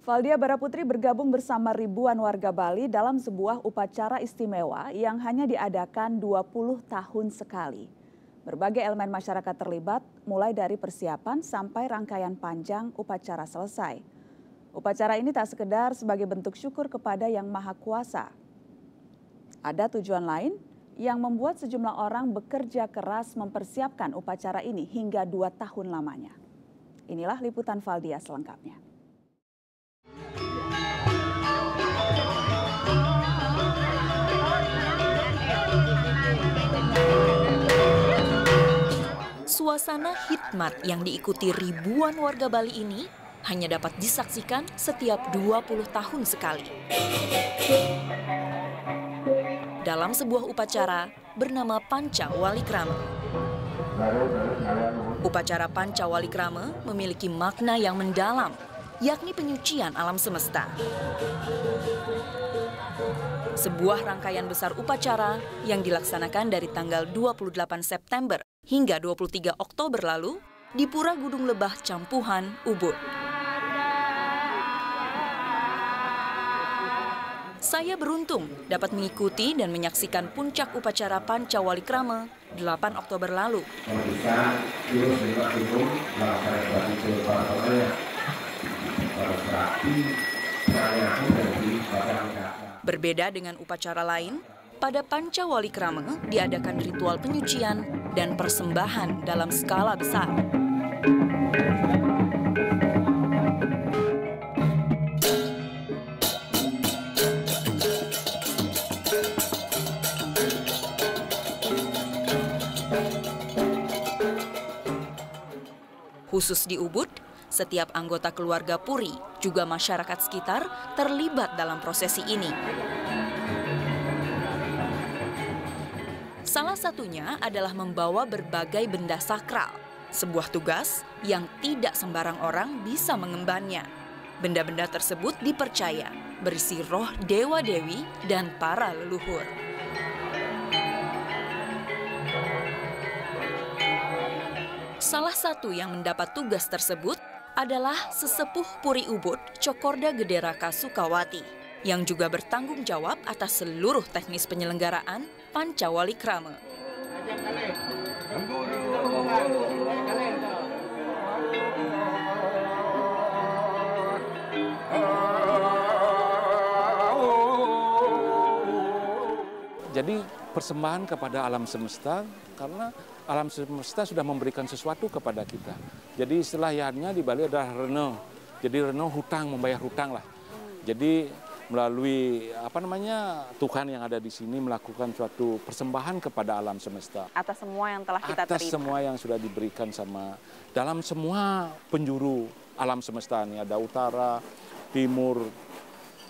Valdia Baraputri bergabung bersama ribuan warga Bali dalam sebuah upacara istimewa yang hanya diadakan 20 tahun sekali. Berbagai elemen masyarakat terlibat, mulai dari persiapan sampai rangkaian panjang upacara selesai. Upacara ini tak sekedar sebagai bentuk syukur kepada Yang Maha Kuasa. Ada tujuan lain yang membuat sejumlah orang bekerja keras mempersiapkan upacara ini hingga 2 tahun lamanya. Inilah liputan Valdia selengkapnya. Suasana hikmat yang diikuti ribuan warga Bali ini hanya dapat disaksikan setiap 20 tahun sekali. Dalam sebuah upacara bernama Panca Walikrama. Upacara Panca Walikrama memiliki makna yang mendalam, yakni penyucian alam semesta. Sebuah rangkaian besar upacara yang dilaksanakan dari tanggal 28 September hingga 23 Oktober lalu di Pura Gunung Lebah Campuhan, Ubud. Saya beruntung dapat mengikuti dan menyaksikan puncak upacara Panca Walikrama 8 Oktober lalu. Berbeda dengan upacara lain, pada Panca Walikrama diadakan ritual penyucian dan persembahan dalam skala besar. Khusus di Ubud, setiap anggota keluarga Puri, juga masyarakat sekitar terlibat dalam prosesi ini. Salah satunya adalah membawa berbagai benda sakral, sebuah tugas yang tidak sembarang orang bisa mengembannya. Benda-benda tersebut dipercaya berisi roh dewa-dewi dan para leluhur. Salah satu yang mendapat tugas tersebut adalah sesepuh Puri Ubud, Cokorda Gederaka Sukawati, yang juga bertanggung jawab atas seluruh teknis penyelenggaraan Panca Walikrama. Jadi persembahan kepada alam semesta karena alam semesta sudah memberikan sesuatu kepada kita. Jadi istilahnya di Bali adalah reno. Jadi reno hutang, membayar hutang lah. Jadi melalui Tuhan yang ada di sini melakukan suatu persembahan kepada alam semesta. Atas semua yang telah kita terima. Atas semua yang sudah diberikan dalam semua penjuru alam semesta ini ada utara, timur,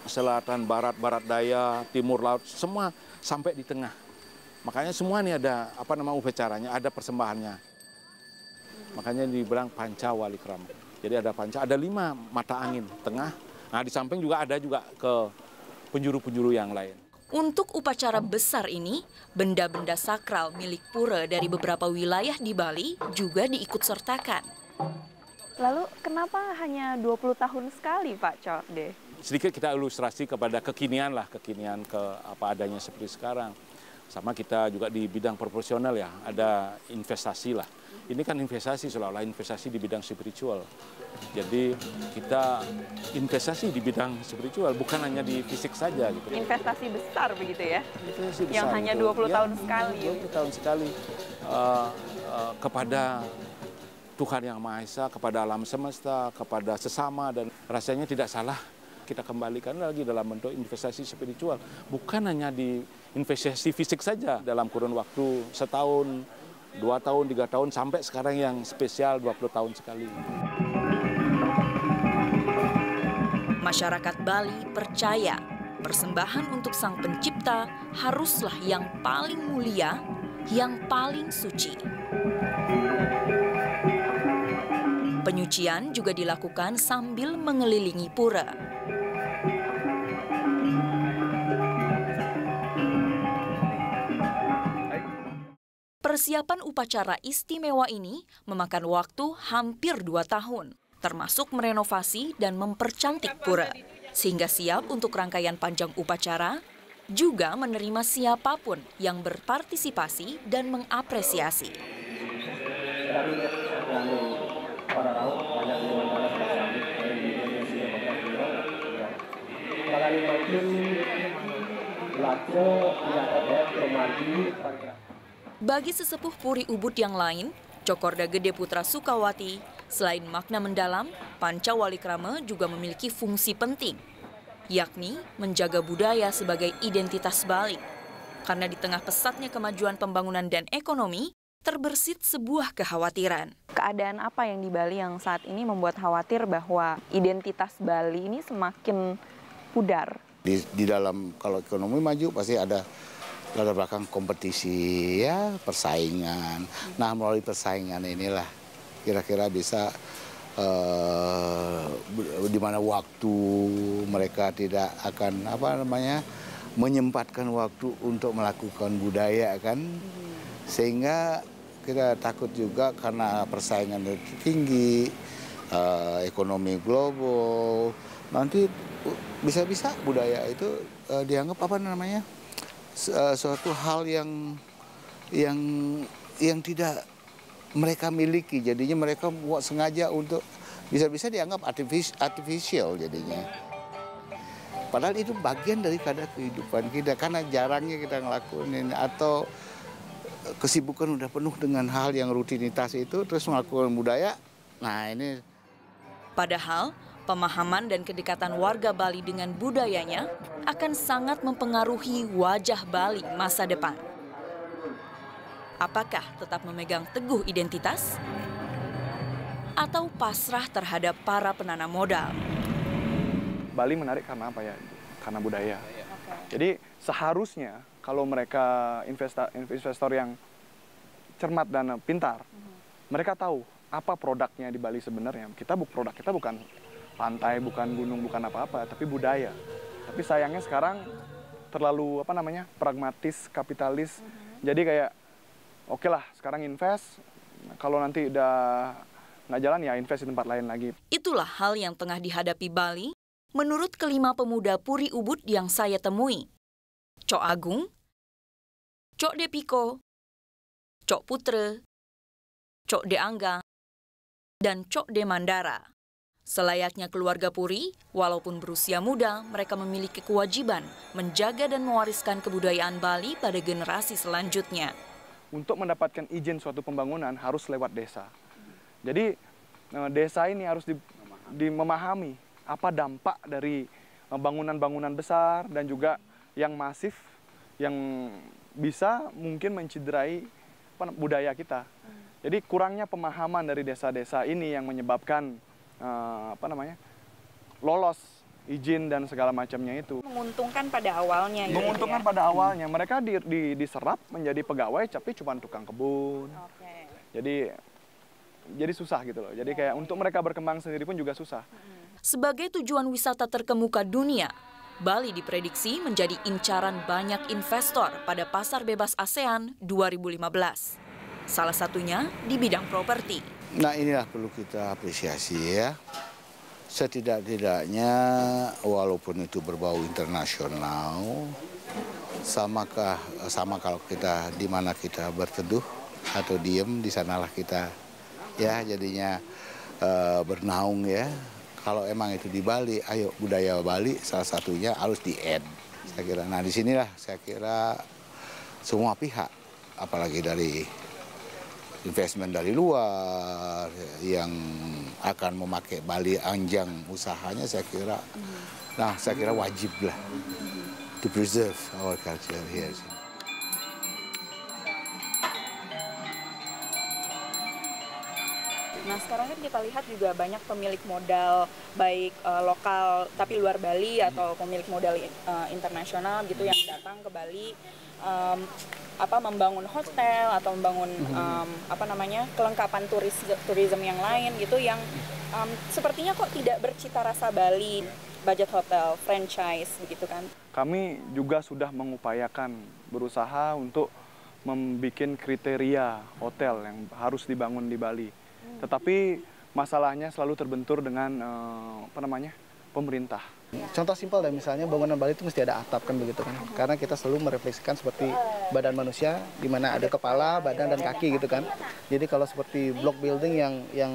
selatan, barat, barat daya, timur laut, semua sampai di tengah. Makanya semua ini ada upacaranya, ada persembahannya. Makanya dibilang Panca Walikrama. Jadi ada panca, ada 5 mata angin tengah. Nah di samping juga ada ke penjuru-penjuru yang lain. Untuk upacara besar ini, benda-benda sakral milik pura dari beberapa wilayah di Bali juga diikut sertakan. Lalu kenapa hanya 20 tahun sekali Pak Corde? Sedikit kita ilustrasi kepada kekinian adanya seperti sekarang. Sama kita juga di bidang proporsional ya, ada investasi lah. Ini kan investasi seolah-olah investasi di bidang spiritual. Jadi kita investasi di bidang spiritual, bukan hanya di fisik saja gitu. Investasi besar begitu ya? Investasi besar, yang hanya 20 tahun sekali. 20 tahun sekali kepada Tuhan Yang Maha Esa, kepada alam semesta, kepada sesama, dan rasanya tidak salah kita kembalikan lagi dalam bentuk investasi spiritual. Bukan hanya di investasi fisik saja dalam kurun waktu setahun, 2 tahun, 3 tahun, sampai sekarang yang spesial 20 tahun sekali. Masyarakat Bali percaya persembahan untuk Sang Pencipta haruslah yang paling mulia, yang paling suci. Penyucian juga dilakukan sambil mengelilingi pura. Persiapan upacara istimewa ini memakan waktu hampir 2 tahun. termasuk merenovasi dan mempercantik pura, sehingga siap untuk rangkaian panjang upacara, juga menerima siapapun yang berpartisipasi dan mengapresiasi. Bagi sesepuh Puri Ubud yang lain, Cokorda Gede Putra Sukawati, selain makna mendalam, Panca Walikrama juga memiliki fungsi penting, yakni menjaga budaya sebagai identitas Bali. Karena di tengah pesatnya kemajuan pembangunan dan ekonomi, terbersit sebuah kekhawatiran. Keadaan apa yang di Bali yang saat ini membuat khawatir bahwa identitas Bali ini semakin pudar? Di dalam, kalau ekonomi maju pasti ada latar belakang kompetisi, ya, persaingan. Nah, melalui persaingan inilah kira-kira bisa di mana waktu mereka tidak akan menyempatkan waktu untuk melakukan budaya, kan, sehingga kita takut juga karena persaingan tinggi, ekonomi global, nanti bisa-bisa budaya itu dianggap suatu hal yang tidak mereka miliki, jadinya mereka buat sengaja untuk bisa-bisa dianggap artificial jadinya. Padahal itu bagian daripada kehidupan kita, karena jarangnya kita ngelakuin atau kesibukan udah penuh dengan hal yang rutinitas itu, terus melakukan budaya. Nah ini. Padahal pemahaman dan kedekatan warga Bali dengan budayanya akan sangat mempengaruhi wajah Bali masa depan. Apakah tetap memegang teguh identitas? Atau pasrah terhadap para penanam modal? Bali menarik karena apa ya? Karena budaya. Jadi seharusnya kalau mereka investor yang cermat dan pintar, mereka tahu apa produknya di Bali sebenarnya. Produk kita bukan pantai, bukan gunung, bukan apa-apa, tapi budaya. Tapi sayangnya sekarang terlalu pragmatis, kapitalis. Jadi kayak oke lah, sekarang invest, kalau nanti udah nggak jalan ya invest di tempat lain lagi. Itulah hal yang tengah dihadapi Bali menurut kelima pemuda Puri Ubud yang saya temui. Cok Agung, Cok Depiko, Cok Putre, Cok De Angga, dan Cok De Mandara. Selayaknya keluarga Puri, walaupun berusia muda, mereka memiliki kewajiban menjaga dan mewariskan kebudayaan Bali pada generasi selanjutnya. Untuk mendapatkan izin suatu pembangunan harus lewat desa. Jadi desa ini harus memahami apa dampak dari bangunan-bangunan besar dan juga yang masif yang bisa mungkin menciderai budaya kita. Jadi kurangnya pemahaman dari desa-desa ini yang menyebabkan lolos izin dan segala macamnya itu. Menguntungkan pada awalnya. Menguntungkan pada awalnya. Mereka diserap menjadi pegawai tapi cuma tukang kebun. Jadi susah gitu loh. Jadi kayak untuk mereka berkembang sendiri pun juga susah. Sebagai tujuan wisata terkemuka dunia, Bali diprediksi menjadi incaran banyak investor pada pasar bebas ASEAN 2015. Salah satunya di bidang properti. Nah inilah perlu kita apresiasi ya. Setidak-tidaknya walaupun itu berbau internasional, sama kalau kita di mana kita berteduh atau diem, di sanalah kita ya jadinya bernaung ya. Kalau emang itu di Bali, ayo budaya Bali salah satunya harus di-add. Saya kira. Nah disinilah saya kira semua pihak, apalagi dari investment dari luar yang akan memakai Bali anjang usahanya, saya kira, saya kira wajib lah to preserve our culture here. Nah sekarang kan kita lihat juga banyak pemilik modal baik lokal tapi luar Bali atau pemilik modal internasional gitu yang datang ke Bali membangun hotel atau membangun kelengkapan turisme yang lain gitu yang sepertinya kok tidak bercita rasa Bali, budget hotel, franchise begitu kan. Kami juga sudah mengupayakan berusaha untuk membuat kriteria hotel yang harus dibangun di Bali. Tetapi masalahnya selalu terbentur dengan pemerintah. Contoh simpel deh, misalnya bangunan Bali itu mesti ada atap kan begitu kan. Karena kita selalu merefleksikan seperti badan manusia di mana ada kepala, badan dan kaki gitu kan. Jadi kalau seperti block building yang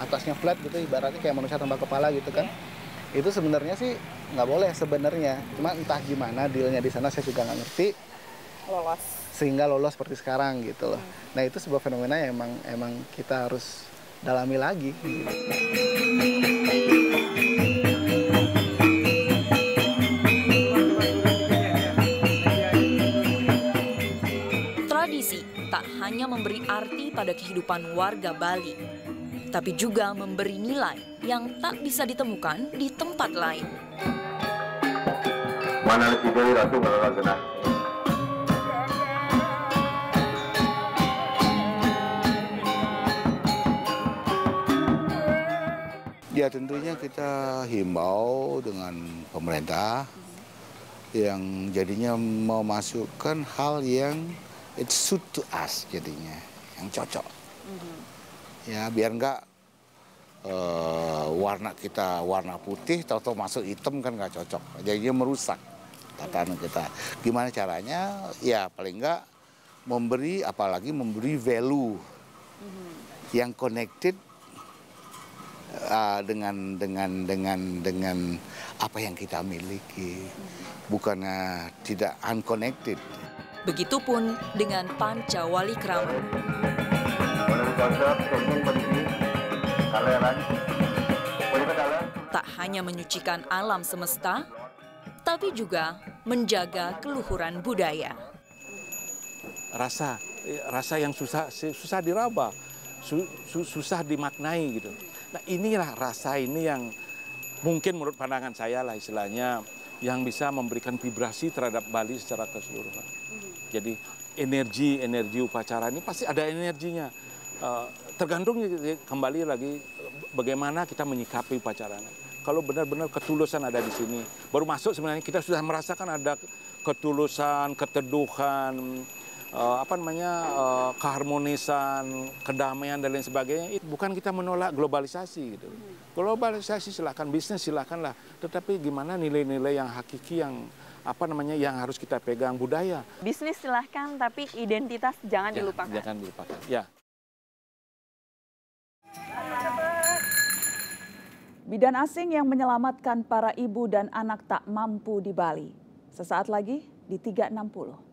atasnya flat gitu ibaratnya kayak manusia tanpa kepala gitu kan. Itu sebenarnya sih nggak boleh sebenarnya. Cuma entah gimana dealnya di sana saya juga nggak ngerti. Lolos. Sehingga lolos seperti sekarang gitu loh. Nah itu sebuah fenomena yang emang kita harus dalami lagi. Gitu. Tradisi tak hanya memberi arti pada kehidupan warga Bali, tapi juga memberi nilai yang tak bisa ditemukan di tempat lain. Ya tentunya kita himbau dengan pemerintah yang jadinya memasukkan hal yang it suit to us jadinya, yang cocok. Ya biar nggak warna kita warna putih, tahu-tahu masuk hitam kan nggak cocok. Jadinya merusak tatanan kita. Gimana caranya? Ya paling nggak memberi, apalagi memberi value yang connected dengan apa yang kita miliki, bukannya tidak unconnected. Begitupun dengan Pancawalikrama. Tak hanya menyucikan alam semesta, tapi juga menjaga keluhuran budaya. Rasa yang susah diraba, susah dimaknai gitu. Nah inilah rasa ini yang mungkin menurut pandangan saya lah istilahnya yang bisa memberikan vibrasi terhadap Bali secara keseluruhan. Jadi energi upacara ini pasti ada energinya. Tergantung kembali lagi bagaimana kita menyikapi upacaranya. Kalau benar-benar ketulusan ada di sini, baru masuk sebenarnya kita sudah merasakan ada ketulusan, keteduhan, keharmonisan, kedamaian dan lain sebagainya. Bukan kita menolak globalisasi gitu. Globalisasi silakan, bisnis silakanlah. Tetapi gimana nilai-nilai yang hakiki yang yang harus kita pegang, budaya. Bisnis silahkan, tapi identitas jangan dilupakan. Jangan dilupakan. Ya. Bidan asing yang menyelamatkan para ibu dan anak tak mampu di Bali. Sesaat lagi di 360.